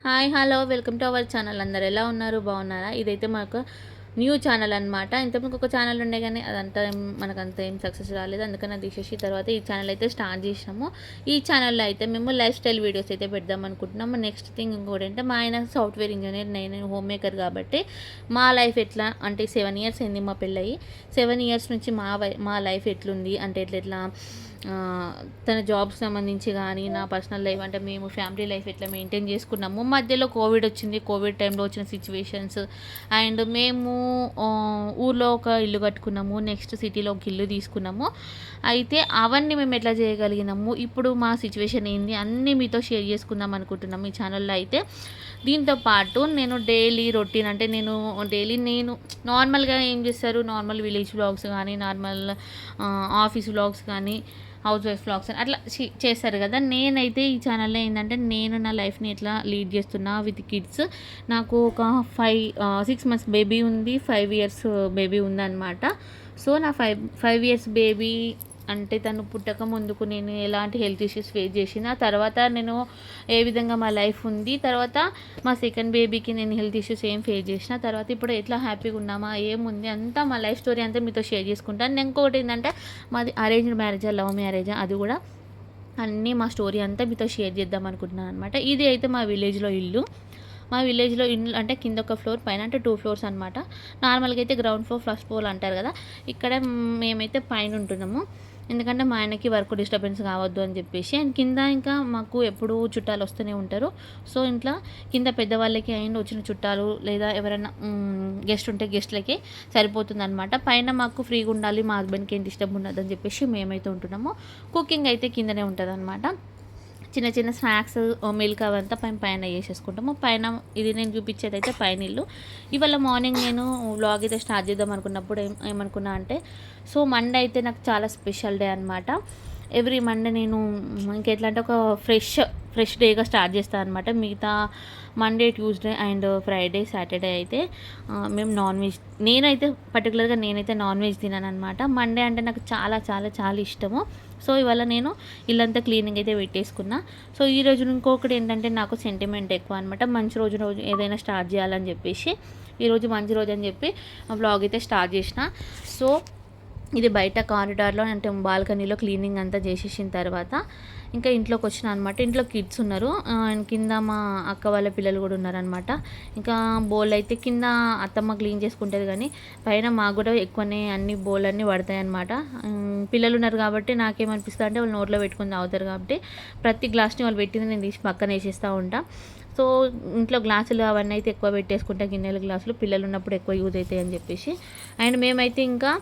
Hi hello welcome to our channel. అందరు ఎలా ఉన్నారు, బాగున్నారా? ఇదైతే మాకు న్యూ ఛానల్ అనమాట. ఇంతకుముందు ఒక ఛానల్ ఉండే కానీ అదంతా మనకంత ఏం సక్సెస్ రాలేదు, అందుకని అది తీసేసి తర్వాత ఈ ఛానల్ అయితే స్టార్ట్ చేసినాము. ఈ ఛానల్లో అయితే మేము లైఫ్ స్టైల్ వీడియోస్ అయితే పెడదాం అనుకుంటున్నాము. నెక్స్ట్ థింగ్ ఇంకోటి అంటే మా ఆయన సాఫ్ట్వేర్ ఇంజనీర్, నేను హోమ్ మేకర్ కాబట్టి మా లైఫ్ ఎట్లా అంటే 7 ఇయర్స్ అయింది మా పెళ్ళయి. 7 ఇయర్స్ నుంచి మా లైఫ్ ఎట్లుంది అంటే ఎట్లా తన జాబ్కి సంబంధించి కానీ నా పర్సనల్ లైఫ్ అంటే మేము ఫ్యామిలీ లైఫ్ ఎట్లా మెయింటైన్ చేసుకున్నాము. మధ్యలో కోవిడ్ వచ్చింది, కోవిడ్ టైంలో వచ్చిన సిచ్యువేషన్స్ అండ్ మేము ఊర్లో ఒక ఇల్లు కట్టుకున్నాము, నెక్స్ట్ సిటీలో ఒక ఇల్లు తీసుకున్నాము. అయితే అవన్నీ మేము ఎట్లా చేయగలిగినాము, ఇప్పుడు మా సిచ్యువేషన్ ఏంది అన్నీ మీతో షేర్ చేసుకుందాం అనుకుంటున్నాము ఈ ఛానల్లో. అయితే దీంతో పాటు నేను డైలీ రొటీన్ అంటే నేను నార్మల్గా ఏం చేస్తారు, నార్మల్ విలేజ్ వ్లాగ్స్ కానీ నార్మల్ ఆఫీస్ వ్లాగ్స్ కానీ హౌస్ వైఫ్ వ్లాగ్స్ అని అట్లా చేస్తారు కదా. నేనైతే ఈ ఛానల్లో ఏంటంటే నేను నా లైఫ్ని ఎట్లా లీడ్ చేస్తున్నా విత్ కిడ్స్. నాకు ఒక 6 మంత్స్ బేబీ ఉంది, 5 ఇయర్స్ బేబీ ఉందన్నమాట. సో నా 5 ఇయర్స్ బేబీ అంటే తను పుట్టక ముందుకు నేను ఎలాంటి హెల్త్ ఇష్యూస్ ఫేస్ చేసిన, తర్వాత నేను ఏ విధంగా మా లైఫ్ ఉంది, తర్వాత మా సెకండ్ బేబీకి నేను హెల్త్ ఇష్యూస్ ఏం ఫేస్ చేసిన, తర్వాత ఇప్పుడు ఎట్లా హ్యాపీగా ఉన్నామా ఏముంది అంతా మా లైఫ్ స్టోరీ అంతా మీతో షేర్ చేసుకుంటాను. ఇంకొకటి ఏంటంటే మాది అరేంజ్డ్ మ్యారేజా లవ్ మ్యారేజా అది కూడా అన్నీ మా స్టోరీ అంతా మీతో షేర్ చేద్దాం అనుకుంటున్నాను అనమాట. ఇది అయితే మా విలేజ్లో ఇల్లు. మా విలేజ్లో ఇల్లు అంటే కింద ఒక ఫ్లోర్, పైన అంటే 2 ఫ్లోర్స్ అనమాట. నార్మల్గా అయితే గ్రౌండ్ ఫ్లోర్ ఫస్ట్ ఫ్లోర్ అంటారు కదా. ఇక్కడ మేమైతే పైన ఉంటున్నాము, ఎందుకంటే మా ఆయనకి వర్క్ డిస్టర్బెన్స్ కావద్దు అని చెప్పేసి. అండ్ కింద ఇంకా మాకు ఎప్పుడూ చుట్టాలు వస్తూనే ఉంటారు. సో ఇంట్లో కింద పెద్దవాళ్ళకి అండ్ వచ్చిన చుట్టాలు లేదా ఎవరైనా గెస్ట్ ఉంటే గెస్ట్లకి సరిపోతుంది అనమాట. పైన మాకు ఫ్రీగా ఉండాలి, మా హస్బెండ్కి ఏం డిస్టర్బ్ ఉండదు అని చెప్పేసి మేమైతే ఉంటున్నాము. కుకింగ్ అయితే కిందనే ఉంటుంది అనమాట. చిన్న చిన్న స్నాక్స్ మిల్క్ అవంతా పైన చేసేసుకుంటాము. పైన ఇది నేను చూపించేది అయితే పైన ఇల్లు. ఇవాళ మార్నింగ్ నేను వ్లాగ్ అయితే స్టార్ట్ చేద్దాం అనుకున్నప్పుడు ఏమనుకున్నా అంటే, సో మండే అయితే నాకు చాలా స్పెషల్ డే అనమాట. ఎవ్రీ మండే నేను ఇంకెట్లా అంటే ఒక ఫ్రెష్ డేగా స్టార్ట్ చేస్తాను అనమాట. మిగతా Monday, Tuesday and Friday, Saturday అయితే మేము నాన్ వెజ్, పర్టికులర్గా నేనైతే నాన్ వెజ్ తినాను అనమాట. మండే అంటే నాకు చాలా చాలా చాలా ఇష్టము. సో ఇవాళ నేను ఇల్లంతా క్లీనింగ్ అయితే పెట్టేసుకున్నా. సో ఈ రోజు ఇంకొకటి ఏంటంటే నాకు సెంటిమెంట్ ఎక్కువ అనమాట. మంచి రోజు ఏదైనా స్టార్ట్ చేయాలని చెప్పేసి ఈరోజు మంచి రోజు అని చెప్పి వ్లాగ్ అయితే స్టార్ట్ చేసిన. సో ఇది బయట కారిడార్లో అంటే బాల్కనీలో క్లీనింగ్ అంతా చేసేసిన తర్వాత ఇంకా ఇంట్లోకి వచ్చిన అనమాట. ఇంట్లో కిడ్స్ ఉన్నారు అండ్ కింద మా అక్క వాళ్ళ పిల్లలు కూడా ఉన్నారనమాట. ఇంకా బోల్ అయితే కింద అత్తమ్మ క్లీన్ చేసుకుంటుంది, కానీ పైన మాకు కూడా ఎక్కువనే అన్ని బోల్ అన్నీ పడతాయి అనమాట. పిల్లలు ఉన్నారు కాబట్టి నాకేమనిపిస్తుంది అంటే వాళ్ళు నోట్లో పెట్టుకుని తాగుతారు కాబట్టి ప్రతి గ్లాస్ని వాళ్ళు పెట్టింది నేను తీసి పక్కన వేసేస్తూ ఉంటా. సో ఇంట్లో గ్లాసులు అవన్నీ అయితే ఎక్కువ పెట్టేసుకుంటా, గిన్నెలు గ్లాసులు పిల్లలు ఉన్నప్పుడు ఎక్కువ యూజ్ అవుతాయి అని చెప్పేసి. అండ్ మేమైతే ఇంకా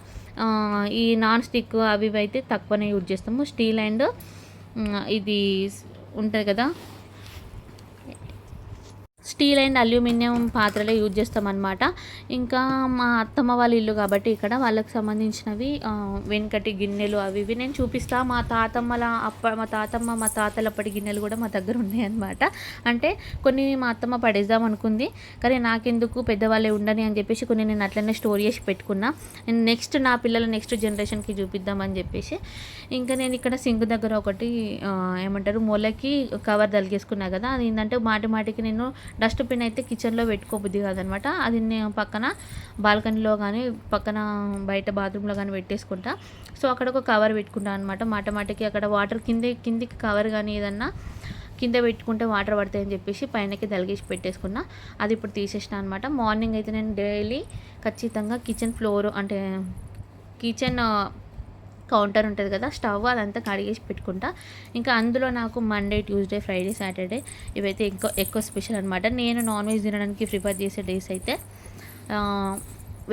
ఈ నాన్ స్టిక్ అవి అయితే తక్కువనే యూజ్ చేస్తాము. స్టీల్ అండ్ ఇది ఉంటుంది కదా, స్టీల్ అండ్ అల్యూమినియం పాత్రలే యూజ్ చేస్తామన్నమాట. ఇంకా మా అత్తమ్మ వాళ్ళ ఇల్లు కాబట్టి ఇక్కడ వాళ్ళకి సంబంధించినవి వెనకటి గిన్నెలు అవి ఇవి నేను చూపిస్తా. మా తాతలప్పటి గిన్నెలు కూడా మా దగ్గర ఉన్నాయన్నమాట. అంటే కొన్ని మా అత్తమ్మ పడేద్దాం అనుకుంది, కానీ నాకెందుకు పెద్దవాళ్ళే ఉండని అని చెప్పేసి కొన్ని నేను అట్లనే స్టోర్ చేసి పెట్టుకున్నా. నెక్స్ట్ నా పిల్లల నెక్స్ట్ జనరేషన్కి చూపిద్దామని చెప్పేసి ఇంకా నేను ఇక్కడ సింక్ దగ్గర ఒకటి ఏమంటారు మూలకి కవర్ తలిగేసుకున్నా కదా. అది ఏంటంటే మాటికి నేను డస్ట్బిన్ అయితే కిచెన్లో పెట్టుకోబుద్ది కాదనమాట. అది నేను పక్కన బాల్కనీలో కానీ పక్కన బయట బాత్రూంలో కానీ పెట్టేసుకుంటా. సో అక్కడ ఒక కవర్ పెట్టుకుంటాను అనమాట. మాటికి అక్కడ వాటర్ కిందికి కవర్ కానీ ఏదన్నా కింద పెట్టుకుంటే వాటర్ పడతాయని చెప్పేసి పైనకి తలిగేసి పెట్టేసుకున్నా. అది ఇప్పుడు తీసేసిన అనమాట. మార్నింగ్ అయితే నేను డైలీ ఖచ్చితంగా కిచెన్ ఫ్లోర్ అంటే కిచెన్ కౌంటర్ ఉంటుంది కదా, స్టవ్ అదంతా కడిగేసి పెట్టుకుంటా. ఇంకా అందులో నాకు మండే, ట్యూస్డే, ఫ్రైడే, సాటర్డే ఇవైతే ఎక్కువ స్పెషల్ అనమాట. నేను నాన్ వెజ్ తినడానికి ప్రిఫర్ చేసే డేస్ అయితే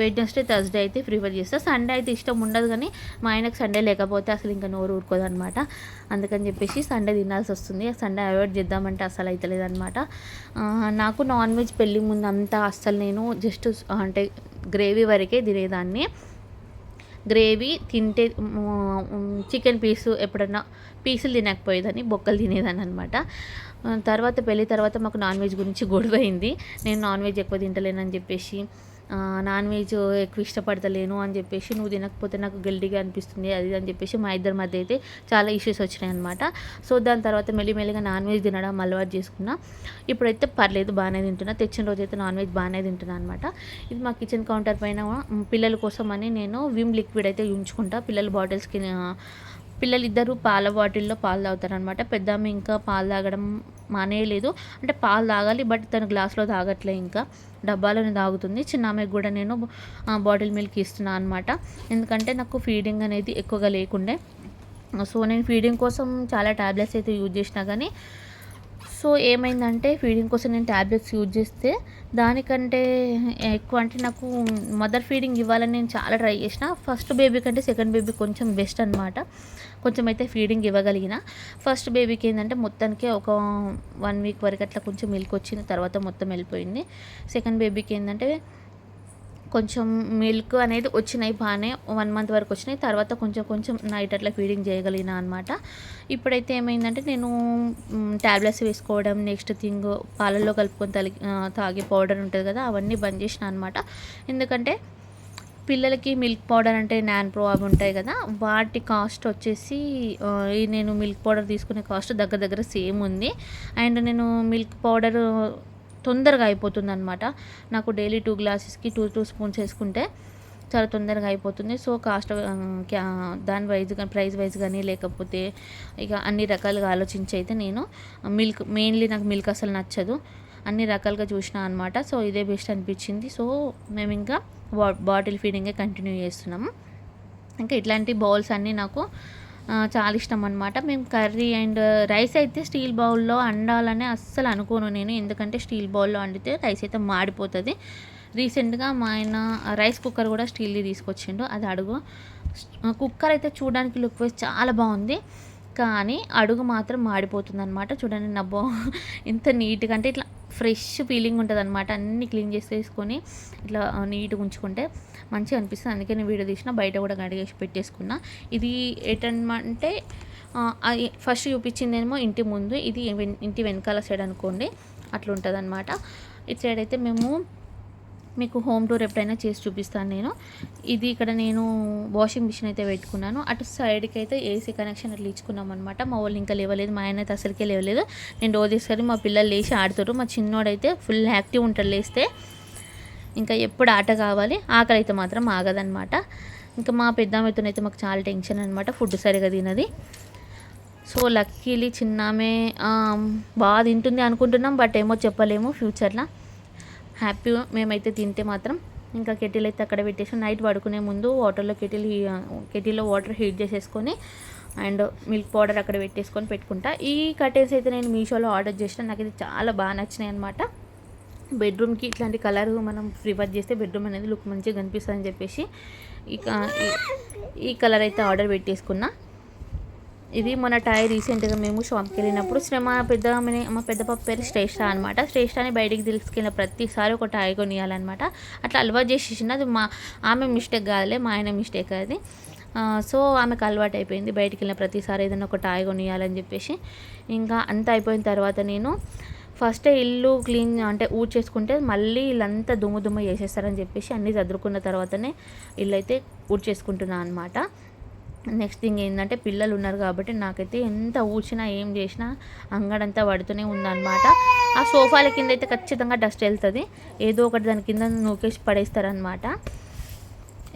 వెడ్నెస్డే, థర్స్డే అయితే ప్రిఫర్ చేస్తాను. సండే అయితే ఇష్టం ఉండదు, కానీ మా ఆయనకు సండే లేకపోతే అసలు ఇంకా నోరు ఊరుకోదనమాట. అందుకని చెప్పేసి సండే తినాల్సి వస్తుంది. సండే అవాయిడ్ చేద్దామంటే అసలు అవుతలేదనమాట. నాకు నాన్ వెజ్ పెళ్ళి ముందు అంతా అస్సలు నేను జస్ట్ అంటే గ్రేవీ వరకే తినేదాన్ని. గ్రేవీ తింటే చికెన్ పీసు ఎప్పుడన్నా పీసులు తినకపోయేదని బొక్కలు తినేదాన్ని అనమాట. తర్వాత పెళ్ళి తర్వాత మాకు నాన్ వెజ్ గురించి గొడవ అయింది. నేను నాన్ వెజ్ ఎక్కువ తింటలేనని చెప్పేసి నాన్ వెజ్ ఎక్కువ ఇష్టపడతలేను అని చెప్పేసి, నువ్వు తినకపోతే నాకు గిల్టీగా అనిపిస్తుంది అది అని చెప్పేసి మా ఇద్దరి మధ్య అయితే చాలా ఇష్యూస్ వచ్చినాయి అనమాట. సో దాని తర్వాత మెల్లిమెల్లిగా నాన్ వెజ్ తినడం అలవాటు చేసుకున్నా. ఇప్పుడైతే పర్లేదు, బాగానే తింటున్నా. తెచ్చిన రోజైతే నాన్ వెజ్ బాగానే తింటున్నా అనమాట. ఇది మా కిచెన్ కౌంటర్ పైన పిల్లల కోసం అని నేను విమ్ లిక్విడ్ అయితే ఉంచుకుంటా. పిల్లల బాటిల్స్కి పిల్లలిద్దరూ పాల బాటిల్లో పాలు తాగుతారనమాట. పెద్దామె ఇంకా పాలు తాగడం మానేయలేదు. అంటే పాలు తాగాలి, బట్ తను గ్లాస్లో తాగట్లే, ఇంకా డబ్బాలోనే తాగుతుంది. చిన్న ఆమెకు కూడా నేను బాటిల్ మిల్క్ ఇస్తున్నాను అనమాట. ఎందుకంటే నాకు ఫీడింగ్ అనేది ఎక్కువగా లేకుండే. సో నేను ఫీడింగ్ కోసం చాలా ట్యాబ్లెట్స్ అయితే యూజ్ చేసినా కానీ, సో ఏమైందంటే ఫీడింగ్ కోసం నేను ట్యాబ్లెట్స్ యూజ్ చేస్తే దానికంటే ఎక్కువ, అంటే నాకు మదర్ ఫీడింగ్ ఇవ్వాలని నేను చాలా ట్రై చేసిన. ఫస్ట్ బేబీ కంటే సెకండ్ బేబీ కొంచెం బెస్ట్ అనమాట. కొంచెం అయితే ఫీడింగ్ ఇవ్వగలిగిన. ఫస్ట్ బేబీకి ఏంటంటే మొత్తానికి ఒక 1 వీక్ వరకు అట్లా కొంచెం మిల్క్ వచ్చింది, తర్వాత మొత్తం వెళ్ళిపోయింది. సెకండ్ బేబీకి ఏంటంటే కొంచెం మిల్క్ అనేది వచ్చినాయి బాగానే, 1 మంత్ వరకు వచ్చినాయి. తర్వాత కొంచెం కొంచెం నైట్ అట్లా ఫీడింగ్ చేయగలిగిన అనమాట. ఇప్పుడైతే ఏమైందంటే నేను ట్యాబ్లెట్స్ వేసుకోవడం, నెక్స్ట్ థింగ్ పాలల్లో కలుపుకొని తాగే పౌడర్ ఉంటుంది కదా, అవన్నీ బంద్ చేసిన అనమాట. ఎందుకంటే పిల్లలకి మిల్క్ పౌడర్ అంటే నాన్ ప్రో అవి ఉంటాయి కదా, వాటి కాస్ట్ వచ్చేసి ఈ నేను మిల్క్ పౌడర్ తీసుకునే కాస్ట్ దగ్గర దగ్గర సేమ్ ఉంది. అండ్ నేను మిల్క్ పౌడర్ తొందరగా అయిపోతుంది అనమాట. నాకు డైలీ 2 గ్లాసెస్కి 2 స్పూన్స్ వేసుకుంటే చాలా తొందరగా అయిపోతుంది. సో కాస్ట్ దాని వైజ్ కానీ ప్రైస్ వైజ్ కానీ, లేకపోతే ఇక అన్ని రకాలుగా ఆలోచించి అయితే నేను మెయిన్లీ నాకు మిల్క్ అసలు నచ్చదు, అన్ని రకాలుగా చూసిన అనమాట. సో ఇదే బెస్ట్ అనిపించింది. సో మేము ఇంకా బాటిల్ ఫీడింగే కంటిన్యూ చేస్తున్నాము. ఇంకా ఇట్లాంటి బౌల్స్ అన్నీ నాకు చాలా ఇష్టం అనమాట. మేము కర్రీ అండ్ రైస్ అయితే స్టీల్ బౌల్లో వండాలని అస్సలు అనుకోను నేను, ఎందుకంటే స్టీల్ బౌల్లో వండితే రైస్ అయితే మాడిపోతుంది. రీసెంట్గా మా ఆయన రైస్ కుక్కర్ కూడా స్టీల్ది తీసుకొచ్చిండు, అది అడుగు కుక్కర్ అయితే చూడడానికి లుక్ వైజ్ చాలా బాగుంది, కానీ అడుగు మాత్రం మాడిపోతుంది అనమాట. చూడండి నా ఎంత నీట్గా, అంటే ఇట్లా ఫ్రెష్ ఫీలింగ్ ఉంటుంది అనమాట. అన్నీ క్లీన్ చేసేసుకొని ఇట్లా నీట్గా ఉంచుకుంటే మంచిగా అనిపిస్తుంది. అందుకే నేను వీడియో తీసిన, బయట కూడా కడిగేసి పెట్టేసుకున్నా. ఇది ఏంటంటే ఫస్ట్ చూపించిందేమో ఇంటి ముందు, ఇది ఇంటి వెనకాల సైడ్ అనుకోండి, అట్లా ఉంటుంది అనమాట. ఇటు సైడ్ అయితే మేము మీకు హోమ్ టూర్ ఎప్పుడైనా చేసి చూపిస్తాను నేను. ఇది ఇక్కడ నేను వాషింగ్ మిషన్ అయితే పెట్టుకున్నాను. అటు సైడ్కి అయితే ఏసీ కనెక్షన్ అట్లా ఇచ్చుకున్నాం అనమాట. మా వాళ్ళు ఇంకా లేవలేదు, మా ఆయన అయితే అసలుకే లేవలేదు. నేను రోజు తీసుకొని మా పిల్లలు లేచి ఆడుతారు. మా చిన్నోడైతే ఫుల్ యాక్టివ్ ఉంటాడు, లేస్తే ఇంకా ఎప్పుడు ఆట కావాలి, ఆకలి అయితే మాత్రం ఆగదనమాట. ఇంకా మా పెద్దామెతోనైతే మాకు చాలా టెన్షన్ అనమాట, ఫుడ్ సరిగా తినది. సో లక్కీలీ చిన్నామే బాగా తింటుంది అనుకుంటున్నాం, బట్ ఏమో చెప్పలేము ఫ్యూచర్లో. హ్యాపీ మేమైతే తింటే మాత్రం. ఇంకా కెటిల్ అయితే అక్కడ పెట్టేసి నైట్ పడుకునే ముందు కెటిల్లో వాటర్ హీట్ చేసేసుకొని అండ్ మిల్క్ పౌడర్ అక్కడ పెట్టేసుకొని పెట్టుకుంటా. ఈ కర్టెన్స్ అయితే నేను మీషోలో ఆర్డర్ చేసిన, నాకు ఇది చాలా బాగా నచ్చినాయి అనమాట. బెడ్రూమ్కి ఇట్లాంటి కలర్ మనం ప్రిఫర్ చేస్తే బెడ్రూమ్ అనేది లుక్ మంచిగా కనిపిస్తుంది అని చెప్పేసి ఈ కలర్ అయితే ఆర్డర్ పెట్టేసుకున్నా. ఇది మన టాయ్ రీసెంట్గా మేము షాప్కి వెళ్ళినప్పుడు మా పెద్ద పాప పేరు శ్రేష్ఠ అనమాట. శ్రేష్ఠని బయటికి తీసుకెళ్ళిన ప్రతిసారి ఒక టాయ్ కొనియాలన్నమాట. అట్లా అలవాటు చేసేసిన, అది ఆమె మిస్టేక్ కాదులే, మా ఆయన మిస్టేక్ అది. సో ఆమెకు అలవాటు అయిపోయింది, బయటికి వెళ్ళిన ప్రతిసారి ఏదైనా ఒక టాయ్ కొనియాలని చెప్పేసి. ఇంకా అంతా అయిపోయిన తర్వాత నేను ఫస్టే ఇల్లు క్లీన్ అంటే ఊడ్చేసుకుంటే మళ్ళీ ఇల్లంతా దుమ్ము చేసేస్తారని చెప్పేసి అన్నీ చదువుకున్న తర్వాతనే ఇల్లు అయితే ఊడ్చేసుకుంటున్నాను అనమాట. నెక్స్ట్ థింగ్ ఏంటంటే పిల్లలు ఉన్నారు కాబట్టి నాకైతే ఎంత ఊడ్చినా ఏం చేసినా అంగడంతా పడుతూనే ఉందన్నమాట. ఆ సోఫాల కింద అయితే ఖచ్చితంగా డస్ట్ వెళ్తుంది, ఏదో ఒకటి దాని కింద నూకేసి పడేస్తారనమాట.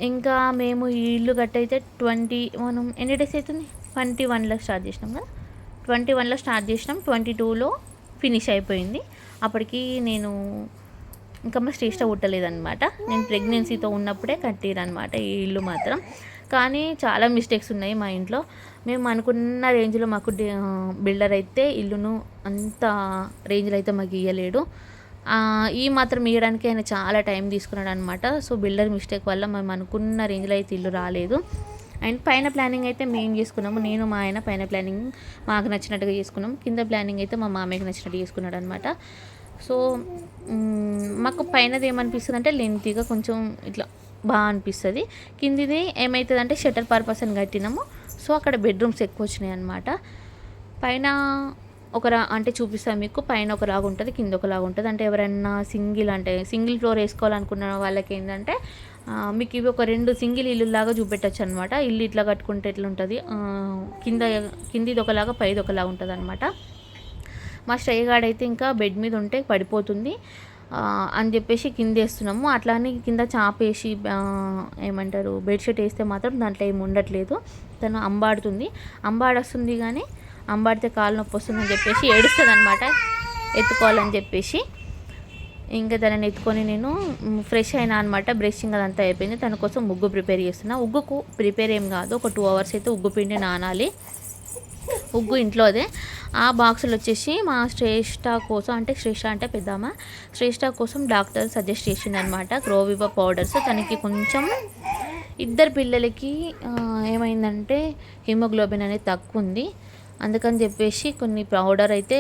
ఇంకా మేము ఈ ఇల్లు కట్టయితే మనం ఎన్ని డేస్ అవుతుంది, 21లో స్టార్ట్ చేసినాం కదా, 21లో స్టార్ట్ చేసినాం, 22లో ఫినిష్ అయిపోయింది. అప్పటికి నేను ఇంకా మా శ్రేష్ఠ పుట్టలేదన్నమాట. నేను ప్రెగ్నెన్సీతో ఉన్నప్పుడే కట్టిరనమాట ఈ ఇల్లు మాత్రం. కానీ చాలా మిస్టేక్స్ ఉన్నాయి మా ఇంట్లో. మేము అనుకున్న రేంజ్లో మాకు బిల్డర్ అయితే ఇల్లును అంత రేంజ్లో అయితే మాకు ఇవ్వలేడు. ఈ మాత్రం ఇవ్వడానికి ఆయన చాలా టైం తీసుకున్నాడు అనమాట. సో బిల్డర్ మిస్టేక్ వల్ల మేము అనుకున్న రేంజ్లో అయితే ఇల్లు రాలేదు. అండ్ పైన ప్లానింగ్ అయితే మేము చేసుకున్నాము, నేను మా ఆయన పైన ప్లానింగ్ మాకు నచ్చినట్టుగా చేసుకున్నాము, కింద ప్లానింగ్ అయితే మా మామయ్యకి నచ్చినట్టు చేసుకున్నాడు అనమాట. సో మాకు పైనది ఏమనిపిస్తుంది అంటే లెంతీగా కొంచెం ఇట్లా బాగా అనిపిస్తుంది. కిందిది ఏమవుతుందంటే షట్టర్ పర్పస్ అని కట్టినాము, సో అక్కడ బెడ్రూమ్స్ ఎక్కువ వచ్చినాయి అనమాట. పైన అంటే చూపిస్తాను మీకు. పైన ఒకలాగా ఉంటుంది, కింద ఒకలాగా ఉంటుంది. అంటే ఎవరైనా సింగిల్ ఫ్లోర్ వేసుకోవాలనుకున్న వాళ్ళకి ఏంటంటే మీకు ఇవి ఒక 2 సింగిల్ ఇల్లులాగా చూపెట్టచ్చు అనమాట. ఇల్లు ఇట్లా కట్టుకుంటే ఎట్లుంటుంది, కిందిది ఒకలాగా పైది ఒకలాగా ఉంటుంది అనమాట. మా శ్రేయగాడైతే ఇంకా బెడ్ మీద ఉంటే పడిపోతుంది అని చెప్పేసి కింద వేస్తున్నాము. అట్లానే కింద చాపేసి ఏమంటారు బెడ్షీట్ వేస్తే మాత్రం దాంట్లో ఏమి ఉండట్లేదు. తను అంబాడుతుంది కానీ అంబాడితే కాలు నొప్పి వస్తుందని చెప్పేసి ఏడుస్తుంది అనమాట, ఎత్తుకోవాలని చెప్పేసి. ఇంకా తనని ఎత్తుకొని నేను ఫ్రెష్ అయినా అనమాట. బ్రషింగ్ అదంతా అయిపోయింది. తన కోసం ఉగ్గు ప్రిపేర్ చేస్తున్నా. ఉగ్గుకు ప్రిపేర్ ఏం కాదు, ఒక 2 hours అయితే ఉగ్గు పిండి నానాలి. ఉగ్గు ఇంట్లోదే. ఆ బాక్సులు వచ్చేసి మా శ్రేష్ఠ కోసం, అంటే శ్రేష్ఠ అంటే పెద్దమ్మ, శ్రేష్ఠ కోసం డాక్టర్ సజెస్ట్ చేసిందనమాట గ్రోవివా పౌడర్స్. తనకి కొంచెం 2 పిల్లలకి ఏమైందంటే హిమోగ్లోబిన్ అనేది తక్కువ ఉంది. అందుకని చెప్పేసి కొన్ని పౌడర్ అయితే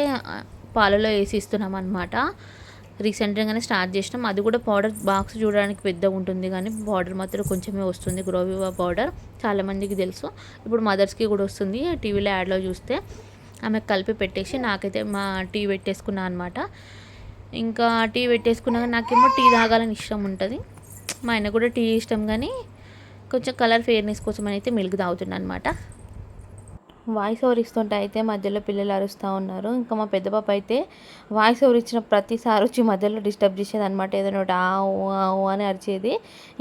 పాలలో వేసి ఇస్తున్నాం అనమాట. రీసెంట్గానే స్టార్ట్ చేసినాం. అది కూడా పౌడర్ బాక్స్ చూడడానికి పెద్దగా ఉంటుంది కానీ పౌడర్ మాత్రం కొంచెమే వస్తుంది. గ్రోవివా పౌడర్ చాలామందికి తెలుసు. ఇప్పుడు మదర్స్కి కూడా వస్తుంది. టీవీలో యాడ్లో చూస్తే ఆమెకు కలిపి పెట్టేసి నాకైతే మా టీ పెట్టేసుకున్నా అనమాట. ఇంకా టీ పెట్టేసుకున్నాక నాకేమో టీ తాగాలని ఇష్టం ఉంటుంది. మా ఆయన కూడా టీ ఇష్టం కానీ కొంచెం కలర్ ఫెయిర్నెస్ కోసం అయితే మిల్క్ తాగుతున్నాను అనమాట. వాయిస్ ఓవర్ ఇస్తుంటే అయితే మధ్యలో పిల్లలు అరుస్తూ ఉన్నారు. ఇంకా మా పెద్ద పాప అయితే వాయిస్ ఓవర్ ఇచ్చిన ప్రతిసారి వచ్చి మధ్యలో డిస్టర్బ్ చేసేది అనమాట. ఏదైనా ఒకటి ఆవు అని అరిచేది.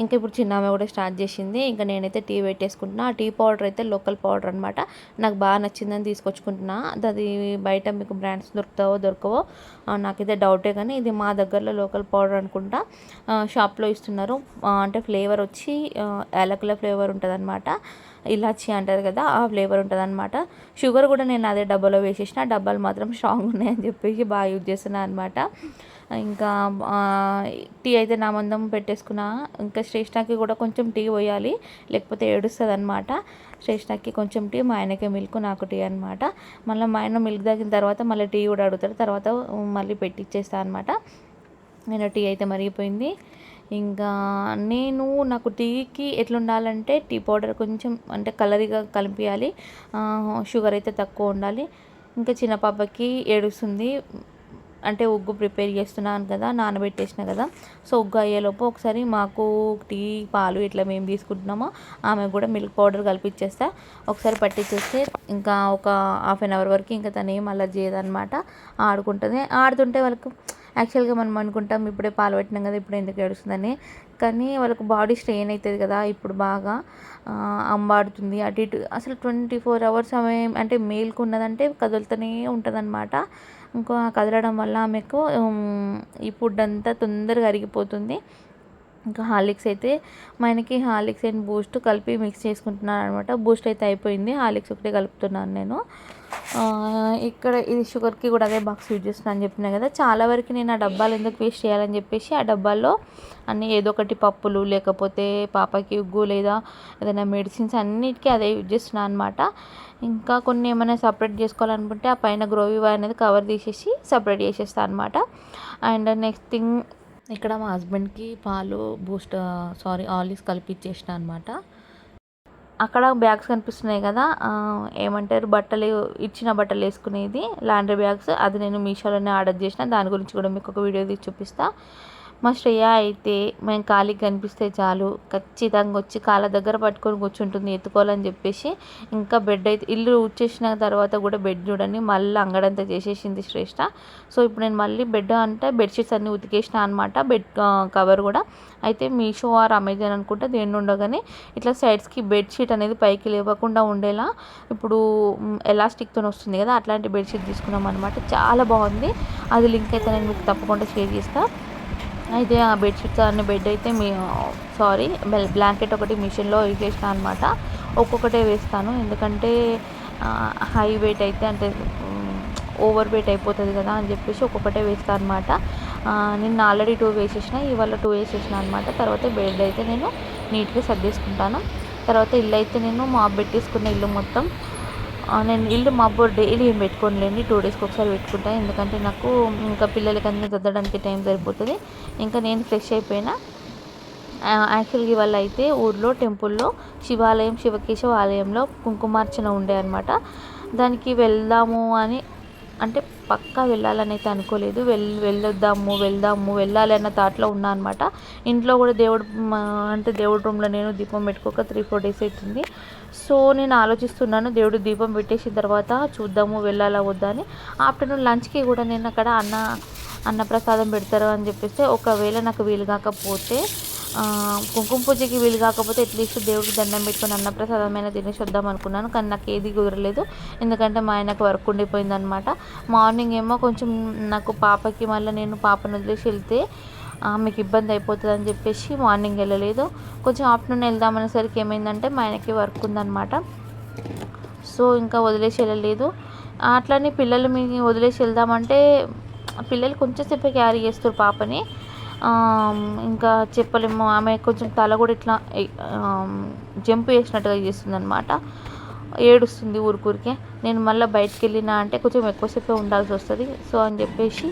ఇంకా ఇప్పుడు చిన్నామె కూడా స్టార్ట్ చేసింది. ఇంకా నేనైతే టీ పెట్టేసుకుంటున్నా. ఆ టీ పౌడర్ అయితే లోకల్ పౌడర్ అనమాట. నాకు బాగా నచ్చిందని తీసుకొచ్చుకుంటున్నా. అది బయట మీకు బ్రాండ్స్ దొరకవో నాకైతే డౌటే, కానీ ఇది మా దగ్గరలో లోకల్ పౌడర్ అనుకుంటా. షాప్లో ఇస్తున్నారు. అంటే ఫ్లేవర్ వచ్చి యాలకుల ఫ్లేవర్ ఉంటుంది అనమాట. ఇలాచి అంటారు కదా, ఆ ఫ్లేవర్ ఉంటుంది అనమాట. షుగర్ కూడా నేను అదే డబ్బాలో వేసేసిన. డబ్బాలు మాత్రం స్ట్రాంగ్ ఉన్నాయని చెప్పేసి బాగా యూజ్ చేస్తున్నాను అనమాట. ఇంకా టీ అయితే నా మందం పెట్టేసుకున్నా. ఇంకా శ్రేష్ఠకి కూడా కొంచెం టీ పోయాలి, లేకపోతే ఏడుస్తుంది అనమాట. శ్రేష్ఠకి కొంచెం టీ, మా ఆయనకే మిల్క్, నాకు టీ అనమాట. మళ్ళీ మా ఆయన మిల్క్ తాగిన తర్వాత మళ్ళీ టీ కూడా అడుగుతాడు. తర్వాత మళ్ళీ పెట్టిచ్చేస్తాను అనమాట. నేను టీ అయితే మరిగిపోయింది. ఇంకా నాకు టీకి ఎట్లా ఉండాలంటే టీ పౌడర్ కొంచెం అంటే కలరీగా కలిపియాలి, షుగర్ అయితే తక్కువ ఉండాలి. ఇంకా చిన్న పాపకి ఏడుస్తుంది, అంటే ఉగ్గు ప్రిపేర్ చేస్తున్నాను కదా, నానబెట్టేసిన కదా. సో ఉగ్గు అయ్యేలోపు ఒకసారి మాకు టీ పాలు ఇట్లా మేము తీసుకుంటున్నామో ఆమె కూడా మిల్క్ పౌడర్ కలిపిచ్చేస్తా. ఒకసారి పట్టించేస్తే ఇంకా ఒక 1/2 hour వరకు ఇంకా తను ఏం అల్లరి చేయదన్నమాట. ఆడుకుంటుంది. ఆడుతుంటే వాళ్ళకు యాక్చువల్గా మనం అనుకుంటాం ఇప్పుడే పాలు పెట్టినాం కదా, ఇప్పుడు ఎందుకు ఏడుస్తుందని. కానీ వాళ్ళకు బాడీ స్ట్రెయిన్ అవుతుంది కదా, ఇప్పుడు బాగా అంబాడుతుంది అటు ఇటు. అసలు 24 hours సమయం అంటే మేల్కు ఉన్నదంటే కదులుతూనే ఉంటుంది అనమాట. ఇంకో కదలడం వల్ల ఆమెకు ఈ ఫుడ్ అంతా తొందరగా అరిగిపోతుంది. ఇంకా హార్లిక్స్ అయితే మా ఆయనకి హార్లిక్స్ అండ్ బూస్ట్ కలిపి మిక్స్ చేసుకుంటున్నాను అనమాట. బూస్ట్ అయితే అయిపోయింది, హార్లిక్స్ ఒకటే కలుపుతున్నాను నేను. ఇక్కడ ఇది షుగర్కి కూడా అదే బాక్స్ యూజ్ చేస్తున్నాను అని చెప్పినా కదా. చాలా వరకు నేను ఆ డబ్బాలు ఎందుకు వేస్ట్ చేయాలని చెప్పేసి ఆ డబ్బాల్లో అన్నీ ఏదో ఒకటి పప్పులు, లేకపోతే పాపకి ఉగ్గు, లేదా ఏదైనా మెడిసిన్స్ అన్నిటికీ అదే యూజ్ చేస్తున్నాను అనమాట. ఇంకా కొన్ని ఏమైనా సపరేట్ చేసుకోవాలనుకుంటే ఆ పైన గ్రోవివా అనేది కవర్ తీసేసి సపరేట్ చేసేస్తాను అనమాట. అండ్ నెక్స్ట్ థింగ్, ఇక్కడ మా హస్బెండ్కి పాలు హార్లిక్స్ కలిపి ఇచ్చేసిన అనమాట. అక్కడ బ్యాగ్స్ కనిపిస్తున్నాయి కదా, ఏమంటారు ఇచ్చిన బట్టలు వేసుకునేది లాండ్రీ బ్యాగ్స్. అది నేను మీషోలోనే ఆర్డర్ చేసిన. దాని గురించి కూడా మీకు ఒక వీడియో తీసి చూపిస్తాను. మా శ్రేయ అయితే మేము ఖాళీకి కనిపిస్తే చాలు ఖచ్చితంగా వచ్చి కాళ్ళ దగ్గర పట్టుకొని కూర్చుంటుంది ఎత్తుకోవాలని చెప్పేసి. ఇంకా బెడ్ అయితే ఇల్లు ఊడ్చేసిన తర్వాత కూడా బెడ్ చూడండి మళ్ళీ అంగడంతా చేసేసింది శ్రేష్ఠ. సో ఇప్పుడు నేను మళ్ళీ బెడ్షీట్స్ అన్నీ ఉతికేసిన అనమాట. బెడ్ కవర్ కూడా అయితే మీషో ఆర్ అమెజాన్ అనుకుంటే దేని ఉండగానే ఇట్లా సైడ్స్కి బెడ్షీట్ అనేది పైకి లేవకుండా ఉండేలా ఇప్పుడు ఎలాస్టిక్తో వస్తుంది కదా, అట్లాంటి బెడ్షీట్ తీసుకున్నాం అనమాట. చాలా బాగుంది. అది లింక్ అయితే నేను మీకు తప్పకుండా షేర్ చేస్తాను. అయితే ఆ బెడ్షీట్స్ అన్ని బెడ్ అయితే బ్లాంకెట్ ఒకటి మిషన్లో వేసేసిన అనమాట. ఒక్కొక్కటే వేస్తాను, ఎందుకంటే హై వెయిట్ అయితే అంటే ఓవర్ వెయిట్ అయిపోతుంది కదా అని చెప్పేసి ఒక్కొక్కటే వేస్తాను అనమాట. నేను ఆల్రెడీ 2 వేసేసిన, ఇవాళ 2 వేసేసిన అనమాట. తర్వాత బెడ్ అయితే నేను నీట్గా సర్దేసుకుంటాను. తర్వాత ఇల్లు అయితే నేను మాప్ పెట్టేసుకున్న ఇల్లు మొత్తం. నేను ఇల్లు మాప్ డైలీ ఏం పెట్టుకోలేండి, 2 daysకి ఒకసారి పెట్టుకుంటాను. ఎందుకంటే నాకు ఇంకా పిల్లలకి అన్నీ చదవడానికి టైం సరిపోతుంది. ఇంకా నేను ఫ్రెష్ అయిపోయినా. యాక్చువల్గా ఇవాళ అయితే ఊర్లో టెంపుల్లో శివకేశవ ఆలయంలో కుంకుమార్చన ఉండే అనమాట. దానికి వెళ్దాము అని అంటే పక్కా వెళ్ళాలని అయితే అనుకోలేదు. వెళ్ళాలి అన్న థాట్‌లో ఉన్నా అనమాట. ఇంట్లో కూడా అంటే దేవుడి రూమ్‌లో నేను దీపం పెట్టుకోక 3, 4 డేస్ అవుతుంది. సో నేను ఆలోచిస్తున్నాను, దేవుడికి దీపం పెట్టేసిన తర్వాత చూద్దాము వెళ్ళాలా వద్దా అని. ఆఫ్టర్‌నూన్ లంచ్‌కి కూడా నేను అక్కడ అన్నప్రసాదం పెడతారు అని చెప్పేసి, ఒకవేళ నాకు వీలు కాకపోతే కుంకుమ పూజకి వీలు కాకపోతే అట్లీస్ట్ దేవుడికి దండం పెట్టుకొని అన్నప్రసాదమైనా తినేసి వద్దాం అనుకున్నాను. కానీ నాకు ఏది కుదరలేదు. ఎందుకంటే మా ఆయనకు వర్క్ ఉండిపోయిందనమాట. మార్నింగ్ ఏమో కొంచెం నాకు పాపకి మళ్ళీ నేను పాపను వదిలేసి వెళ్తే మీకు ఇబ్బంది అయిపోతుంది అని చెప్పేసి మార్నింగ్ వెళ్ళలేదు. కొంచెం ఆఫ్టర్నూన్ వెళ్దామనేసరికి ఏమైందంటే మా ఆయనకి వర్క్ ఉందన్నమాట. సో ఇంకా వదిలేసి వెళ్ళలేదు. అట్లని పిల్లలు మీ వదిలేసి వెళ్దామంటే పిల్లలు కొంచెం సేపే క్యారీ చేస్తారు పాపని. ఇంకా చెప్పలేము. ఆమె కొంచెం తల కూడా ఇట్లా జంప్ చేసినట్టుగా చేస్తుందన్నమాట. ఏడుస్తుంది ఊరికే. నేను మళ్ళీ బయటికి వెళ్ళినా అంటే కొంచెం ఎక్కువసేపే ఉండాల్సి వస్తుంది. సో అని చెప్పేసి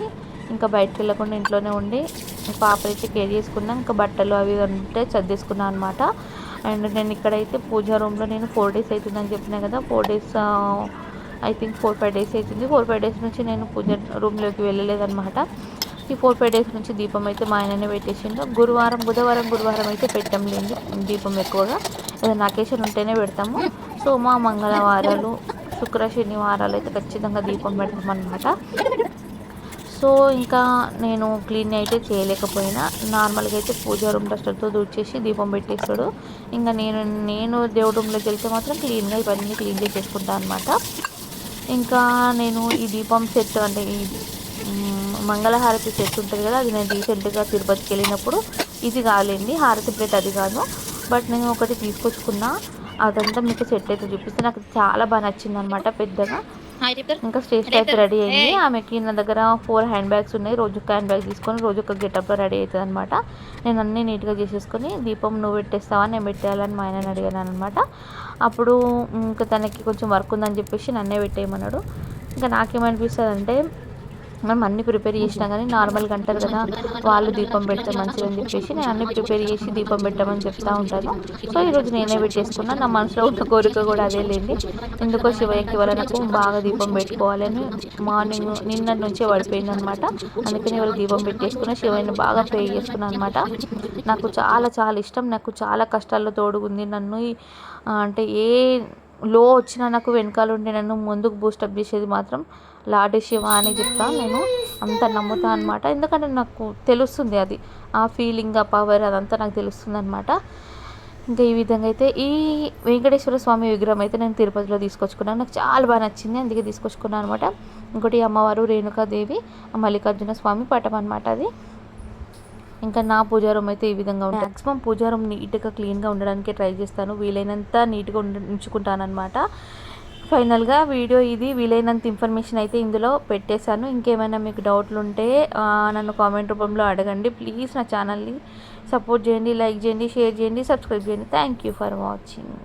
ఇంకా బయటికి వెళ్ళకుండా ఇంట్లోనే ఉండి పాపనైతే కేర్ చేసుకున్నా. ఇంకా బట్టలు అవి ఉంటే సర్దేసుకున్నాను అనమాట. అండ్ నేను ఇక్కడైతే పూజా రూమ్లో నేను 4 డేస్ అవుతుందని చెప్పినా కదా. 4 డేస్ ఐ థింక్ 4-5 డేస్ అవుతుంది. 4-5 డేస్ నుంచి నేను పూజ రూమ్లోకి వెళ్ళలేదన్నమాట. ఈ 4-5 డేస్ నుంచి దీపం అయితే మా ఆయననే పెట్టేసిండు. బుధవారం గురువారం అయితే పెట్టంలేండి దీపం ఎక్కువగా. ఏదైనా అకేషన్ ఉంటేనే పెడతాము. మంగళవారాలు, శుక్ర, శనివారాలు అయితే ఖచ్చితంగా దీపం పెడతామన్నమాట. సో ఇంకా నేను క్లీన్ అయితే చేయలేకపోయినా, నార్మల్గా అయితే పూజా రూమ్ డస్టర్తో తుడిచేసి దీపం పెట్టేస్తాడు. ఇంకా నేను దేవుడి రూమ్లోకి వెళ్తే మాత్రం క్లీన్గా ఇవన్నీ క్లీన్ చేసేసుకుంటాను అనమాట. ఇంకా నేను ఈ దీపం సెట్ అంటే ఈ మంగళహారతి సెట్ ఉంటుంది కదా, అది నేను రీసెంట్గా తిరుపతికి వెళ్ళినప్పుడు ఇది కాలేండి హారతి ప్లేట్, అది కాదు. బట్ నేను ఒకటి తీసుకొచ్చుకున్నా, అదంతా మీకు సెట్ అయితే చూపిస్తే నాకు చాలా బాగా నచ్చింది అనమాట పెద్దగా. ఇంకా స్టేజ్ అయితే రెడీ అయింది. ఆమెకి నా దగ్గర 4 హ్యాండ్ బ్యాగ్స్ ఉన్నాయి. రోజు ఒక హ్యాండ్ బ్యాగ్ తీసుకొని రోజు ఒక గెటప్లో రెడీ అవుతుంది అనమాట. నేను అన్నీ నీట్గా చేసేసుకొని దీపం నువ్వు పెట్టేస్తావా నేను పెట్టేయాలని మా ఆయనని అడిగాను అనమాట. అప్పుడు ఇంకా తనకి కొంచెం వర్క్ ఉందని చెప్పేసి నన్నే పెట్టేయమన్నాడు. ఇంకా నాకేమనిపిస్తుంది అంటే, మనం అన్నీ ప్రిపేర్ చేసినా కానీ నార్మల్గా అంటారు కదా, వాళ్ళు దీపం పెడితే మంచిదని చెప్పేసి నేను అన్నీ ప్రిపేర్ చేసి దీపం పెట్టమని చెప్తూ ఉంటాను. సో ఈరోజు నేనే పెట్టేసుకున్నా. నా మనసులో ఉన్న కోరిక కూడా అదే లేండి. ఎందుకో శివయ్యకి వల్ల నాకు బాగా దీపం పెట్టుకోవాలని మార్నింగ్ నిన్న నుంచే పడిపోయింది అనమాట. అందుకని ఇవాళ దీపం పెట్టేసుకున్న, శివయ్యని బాగా ప్రే చేసుకున్నాను అనమాట. నాకు చాలా చాలా ఇష్టం. నాకు చాలా కష్టాల్లో తోడుగుంది. నన్ను అంటే ఏ లో వచ్చినా నాకు వెనకాల ఉండి నన్ను ముందుకు బూస్టప్ చేసేది మాత్రం లార్డ్ శివ అని చెప్తాను. నేను అంత నమ్ముతాను అనమాట. ఎందుకంటే నాకు తెలుస్తుంది అది, ఆ ఫీలింగ్, ఆ పవర్ అదంతా నాకు తెలుస్తుంది అనమాట. ఇంకా ఈ విధంగా అయితే ఈ వెంకటేశ్వర స్వామి విగ్రహం అయితే నేను తిరుపతిలో తీసుకొచ్చుకున్నాను. నాకు చాలా బాగా నచ్చింది, అందుకే తీసుకొచ్చుకున్నాను అనమాట. ఇంకోటి అమ్మవారు రేణుకాదేవి, మల్లికార్జున స్వామి పటం అనమాట అది. ఇంకా నా పూజా రూమ్ అయితే ఈ విధంగా ఉంటుంది. మ్యాక్సిమం పూజా రూమ్ నీట్గా క్లీన్గా ఉండడానికి ట్రై చేస్తాను, వీలైనంత నీట్గా ఉంచుకుంటాను అనమాట. ఫైనల్గా వీడియో ఇది. వీలైనంత ఇన్ఫర్మేషన్ అయితే ఇందులో పెట్టేశాను. ఇంకేమైనా మీకు డౌట్లు ఉంటే నన్ను కామెంట్ రూపంలో అడగండి. ప్లీజ్ నా ఛానల్ని సపోర్ట్ చేయండి, లైక్ చేయండి, షేర్ చేయండి, సబ్స్క్రైబ్ చేయండి. Thank you for watching.